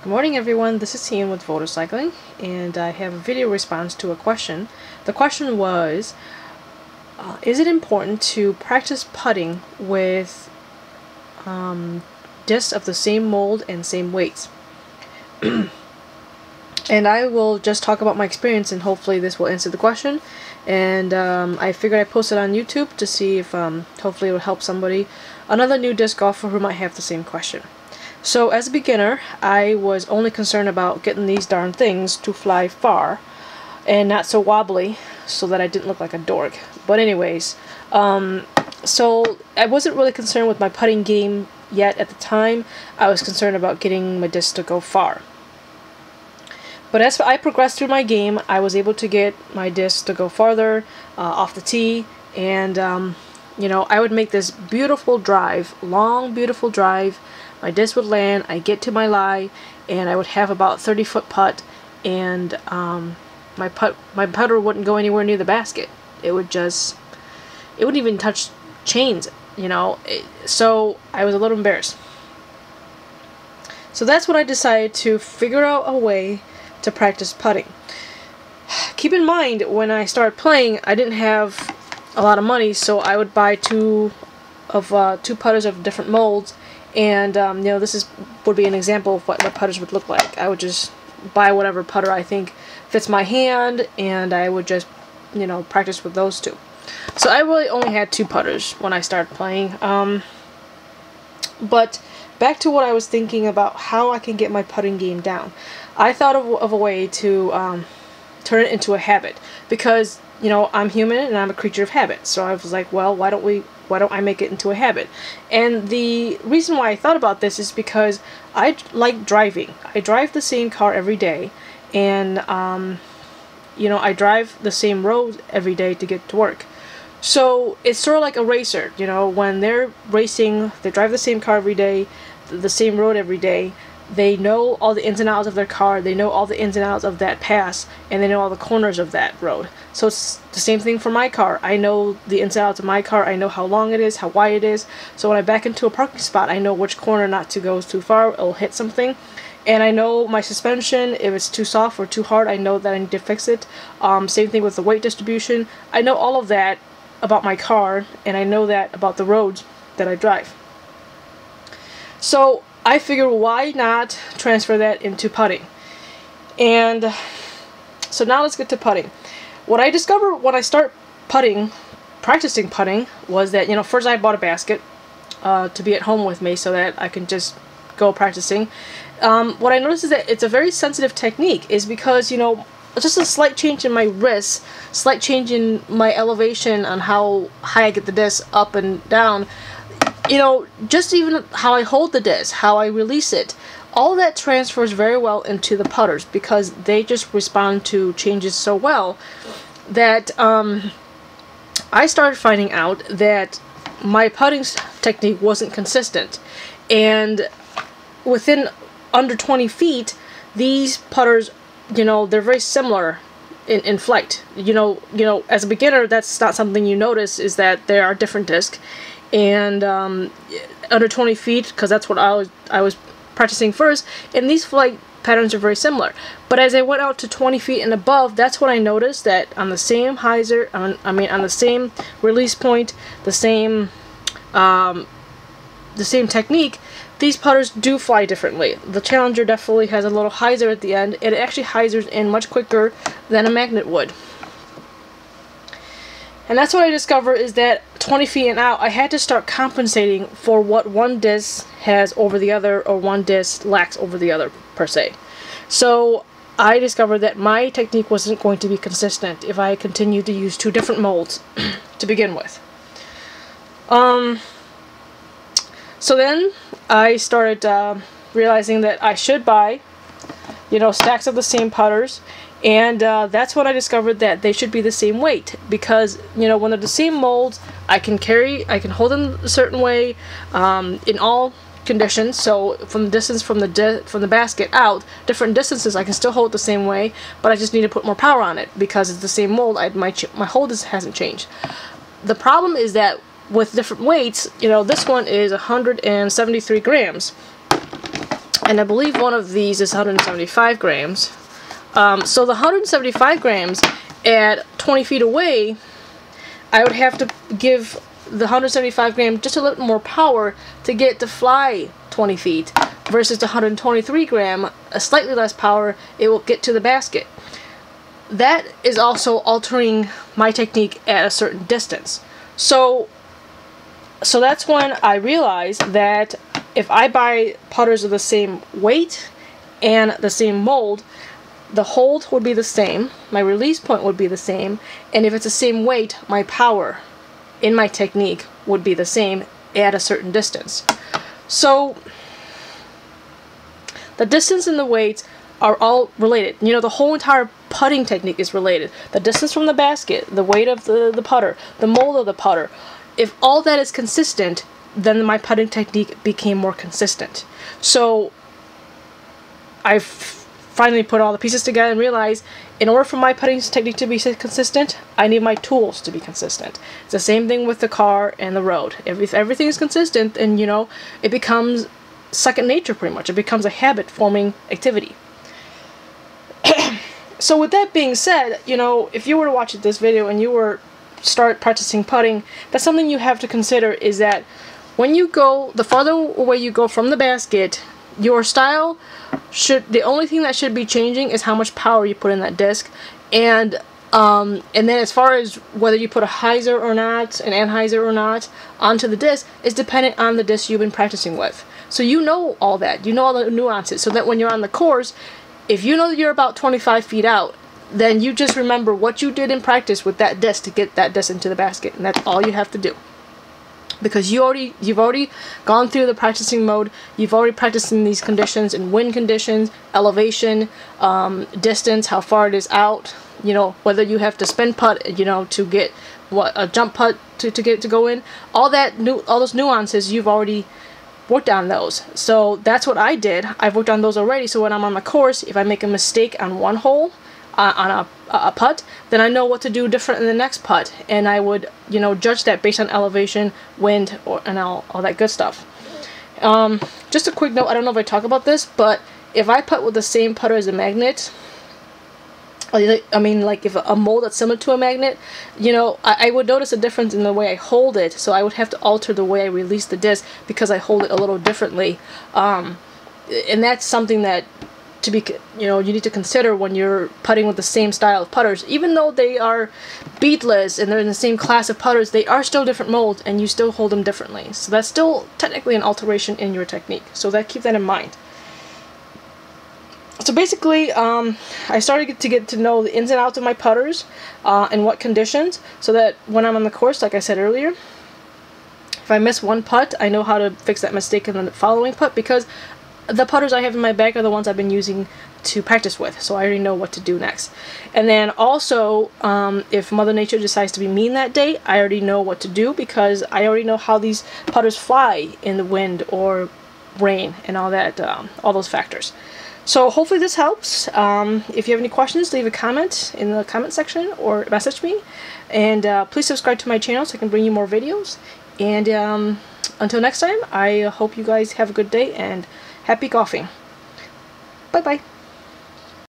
Good morning everyone, this is Ian with Votocycling, and I have a video response to a question. The question was, is it important to practice putting with discs of the same mold and same weights? And I will just talk about my experience, and hopefully this will answer the question. And I figured I'd post it on YouTube to see if hopefully it will help somebody, another new disc golfer who might have the same question. So as a beginner, I was only concerned about getting these darn things to fly far and not so wobbly so that I didn't look like a dork. But anyways, so I wasn't really concerned with my putting game yet at the time. I was concerned about getting my disc to go far. But as I progressed through my game, I was able to get my disc to go farther off the tee, and you know, I would make this beautiful drive, long beautiful drive. My disc would land, I'd get to my lie, and I would have about 30-foot putt, and my putter wouldn't go anywhere near the basket. It wouldn't even touch chains, you know. So I was a little embarrassed. So that's when I decided to figure out a way to practice putting. Keep in mind, when I started playing, I didn't have a lot of money, so I would buy two putters of different molds. And you know, this would be an example of what my putters would look like. I would just buy whatever putter I think fits my hand, and I would just, you know, practice with those two. So I really only had two putters when I started playing. But back to what I was thinking about, how I can get my putting game down. I thought of a way to turn it into a habit, because, you know, I'm human and I'm a creature of habit. So I was like, well, why don't I make it into a habit? And the reason why I thought about this is because I like driving. I drive the same car every day, and you know, I drive the same road every day to get to work. So it's sort of like a racer, you know, when they're racing, they drive the same car every day, the same road every day. They know all the ins and outs of their car, they know all the ins and outs of that pass, and they know all the corners of that road. So it's the same thing for my car. I know the ins and outs of my car, I know how long it is, how wide it is. So when I back into a parking spot, I know which corner not to go too far, it'll hit something. And I know my suspension, if it's too soft or too hard, I know that I need to fix it. Same thing with the weight distribution. I know all of that about my car, and I know that about the roads that I drive. So I figured, why not transfer that into putting? And so now let's get to putting. What I discovered when I start practicing putting, was that, you know, first I bought a basket to be at home with me so that I can just go practicing. What I noticed is that it's a very sensitive technique, is because, you know, just a slight change in my wrist, slight change in my elevation on how high I get the disc up and down, you know, just even how I hold the disc, how I release it, all that transfers very well into the putters, because they just respond to changes so well that I started finding out that my putting technique wasn't consistent. And within under 20 feet, these putters, you know, they're very similar in flight. You know, as a beginner, that's not something you notice, is that there are different discs. And under 20 feet, because that's what I was practicing first, and these flight patterns are very similar. But as I went out to 20 feet and above, that's when I noticed that on the same hyzer, on the same release point, the same technique, these putters do fly differently. The Challenger definitely has a little hyzer at the end, and it actually hyzers in much quicker than a magnet would. And that's what I discovered, is that 20 feet and out, I had to start compensating for what one disc has over the other, or one disc lacks over the other, per se. So I discovered that my technique wasn't going to be consistent if I continued to use two different molds to begin with. So then I started realizing that I should buy, you know, stacks of the same putters. And that's when I discovered that they should be the same weight, because, you know, when they're the same molds, I can hold them a certain way in all conditions. So from the distance from the basket out, different distances, I can still hold the same way, but I just need to put more power on it because it's the same mold. My hold hasn't changed. The problem is that with different weights, you know, this one is 173 grams. and I believe one of these is 175 grams. So the 175 grams at 20 feet away, I would have to give the 175 gram just a little more power to get it to fly 20 feet versus the 123 gram, a slightly less power, it will get to the basket. That is also altering my technique at a certain distance. So that's when I realized that if I buy putters of the same weight and the same mold, the hold would be the same, my release point would be the same, and if it's the same weight, my power in my technique would be the same at a certain distance. So the distance and the weight are all related. You know, the whole entire putting technique is related. The distance from the basket, the weight of the putter, the mold of the putter. If all that is consistent, then my putting technique became more consistent. So I've finally put all the pieces together and realized in order for my putting technique to be consistent, I need my tools to be consistent. It's the same thing with the car and the road. If everything is consistent, then, you know, it becomes second nature pretty much. It becomes a habit-forming activity. So with that being said, you know, if you were to watch this video and you were start practicing putting, that's something you have to consider, is that when you go, the farther away you go from the basket, your style the only thing that should be changing is how much power you put in that disc, and then as far as whether you put a hyzer or not, an anhyzer or not, onto the disc is dependent on the disc you've been practicing with. So you know all that, you know all the nuances, so that when you're on the course, if you know that you're about 25 feet out, then you just remember what you did in practice with that disc to get that disc into the basket, and that's all you have to do. Because you've already gone through the practicing mode, you've already practiced in these conditions, in wind conditions, elevation, distance, how far it is out, you know, whether you have to spin putt, you know, to get a jump putt to get it to go in, all those nuances, you've already worked on those. So that's what I did. I've worked on those already, so when I'm on the course, if I make a mistake on one hole, on a putt, then I know what to do different in the next putt, and I would, you know, judge that based on elevation, wind, and all that good stuff. Just a quick note, I don't know if I talk about this, but if I putt with the same putter as a magnet, I mean, like if a mold that's similar to a magnet, you know, I would notice a difference in the way I hold it, so I would have to alter the way I release the disc because I hold it a little differently, and that's something that you need to consider when you're putting with the same style of putters. Even though they are beadless and they're in the same class of putters, they are still different molds, and you still hold them differently. So that's still technically an alteration in your technique. So keep that in mind. So basically, I started to get to know the ins and outs of my putters and what conditions, so that when I'm on the course, like I said earlier, if I miss one putt, I know how to fix that mistake in the following putt, because the putters I have in my bag are the ones I've been using to practice with, so I already know what to do next. And then also, if Mother Nature decides to be mean that day, I already know what to do, because I already know how these putters fly in the wind or rain and all that, all those factors. So hopefully this helps. If you have any questions, leave a comment in the comment section or message me. And please subscribe to my channel so I can bring you more videos. And until next time, I hope you guys have a good day and happy golfing. Bye-bye.